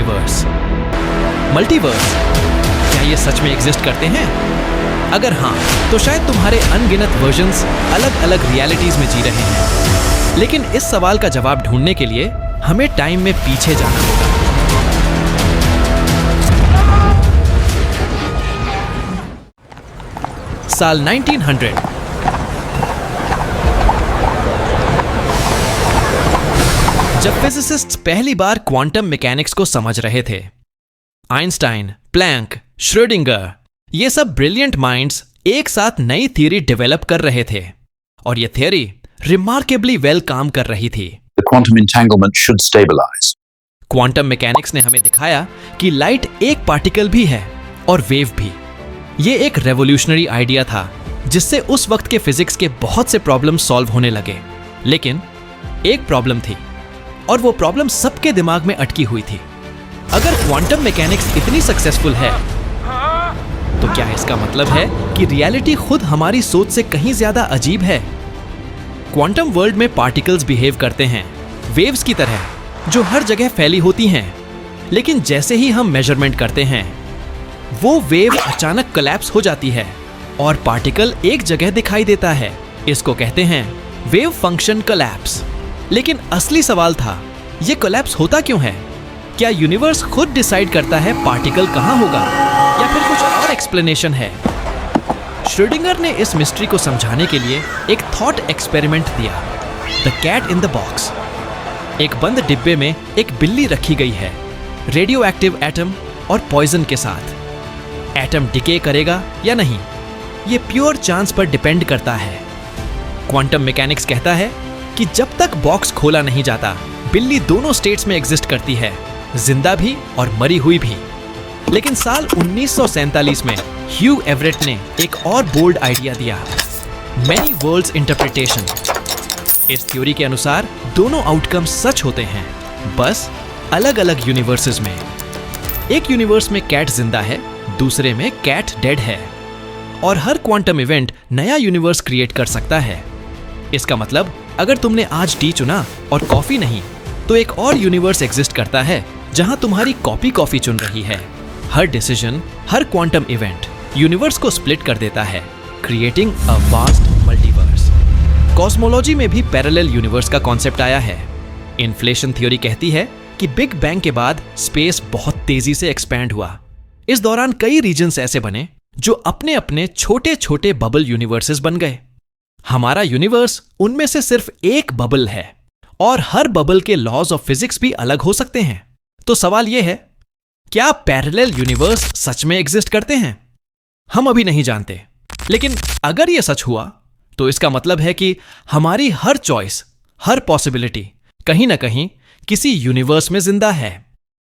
Universe. Multiverse, क्या ये सच में एग्जिस्ट करते हैं? अगर हाँ, तो शायद तुम्हारे अनगिनत वर्जन्स अलग अलग रियलिटीज में जी रहे हैं। लेकिन इस सवाल का जवाब ढूंढने के लिए हमें टाइम में पीछे जाना होगा। साल 1900। जब फिजिसिस्ट्स पहली बार क्वांटम मैकेनिक्स को समझ रहे थे, आइंस्टाइन, प्लैंक, श्रोडिंगर, ये सब ब्रिलियंट माइंड्स एक साथ नई थ्योरी डेवलप कर रहे थे और ये थ्योरी रिमार्केबली वेल काम कर रही थी। The quantum entanglement should stabilize. Quantum mechanics ने हमें दिखाया कि लाइट एक पार्टिकल भी है और वेव भी। ये एक रेवोल्यूशनरी आइडिया था जिससे उस वक्त के फिजिक्स के बहुत से प्रॉब्लम सॉल्व होने लगे। लेकिन एक प्रॉब्लम थी और वो प्रॉब्लम सबके दिमाग में अटकी हुई थी। अगर क्वांटम मैकेनिक्स इतनी सक्सेसफुल है तो क्या इसका मतलब है कि रियलिटी खुद हमारी सोच से कहीं ज्यादा अजीब है? क्वांटम वर्ल्ड में पार्टिकल्स बिहेव करते हैं वेव्स की तरह, जो हर जगह फैली होती हैं। लेकिन जैसे ही हम मेजरमेंट करते हैं, वो वेव अचानक कोलैप्स हो जाती है और पार्टिकल एक जगह दिखाई देता है। इसको कहते हैं वेव फंक्शन कोलैप्स। लेकिन असली सवाल था, ये कोलैप्स होता क्यों है? क्या यूनिवर्स खुद डिसाइड करता है पार्टिकल कहां होगा, या फिर कुछ और एक्सप्लेनेशन है? श्रोडिंगर ने इस मिस्ट्री को समझाने के लिए एक थॉट एक्सपेरिमेंट दिया, the cat in the box. एक बंद डिब्बे में एक बिल्ली रखी गई है, रेडियो एक्टिव एटम और पॉइजन के साथ। एटम डिके करेगा या नहीं, ये प्योर चांस पर डिपेंड करता है। क्वांटम मैकेनिक्स कहता है कि जब तक बॉक्स खोला नहीं जाता, बिल्ली दोनों स्टेट्स में एग्जिस्ट करती है, जिंदा भी और मरी हुई भी। लेकिन साल 1947 में ह्यू एवरेट ने एक और बोल्ड आइडिया दिया, मैनी वर्ल्ड्स इंटरप्रिटेशन। इस थ्योरी के अनुसार दोनों आउटकम सच होते हैं, बस अलग अलग यूनिवर्सेस में। एक यूनिवर्स में कैट जिंदा है, दूसरे में कैट डेड है, और हर क्वांटम इवेंट नया यूनिवर्स क्रिएट कर सकता है। इसका मतलब अगर तुमने आज टी चुना और कॉफी नहीं, तो एक और यूनिवर्स एग्जिस्ट करता है जहां तुम्हारी कॉपी कॉफी चुन रही है। हर डिसीजन, हर क्वांटम इवेंट यूनिवर्स को स्प्लिट कर देता है, creating a vast multiverse. Cosmology में भी पैरेलल यूनिवर्स का कॉन्सेप्ट आया है। इन्फ्लेशन थ्योरी कहती है कि बिग बैंग के बाद स्पेस बहुत तेजी से एक्सपैंड हुआ। इस दौरान कई रीजन्स ऐसे बने जो अपने अपने छोटे छोटे बबल यूनिवर्सेस बन गए। हमारा यूनिवर्स उनमें से सिर्फ एक बबल है और हर बबल के लॉज ऑफ फिजिक्स भी अलग हो सकते हैं। तो सवाल यह है, क्या पैरेलल यूनिवर्स सच में एग्जिस्ट करते हैं? हम अभी नहीं जानते, लेकिन अगर यह सच हुआ तो इसका मतलब है कि हमारी हर चॉइस, हर पॉसिबिलिटी कहीं ना कहीं किसी यूनिवर्स में जिंदा है।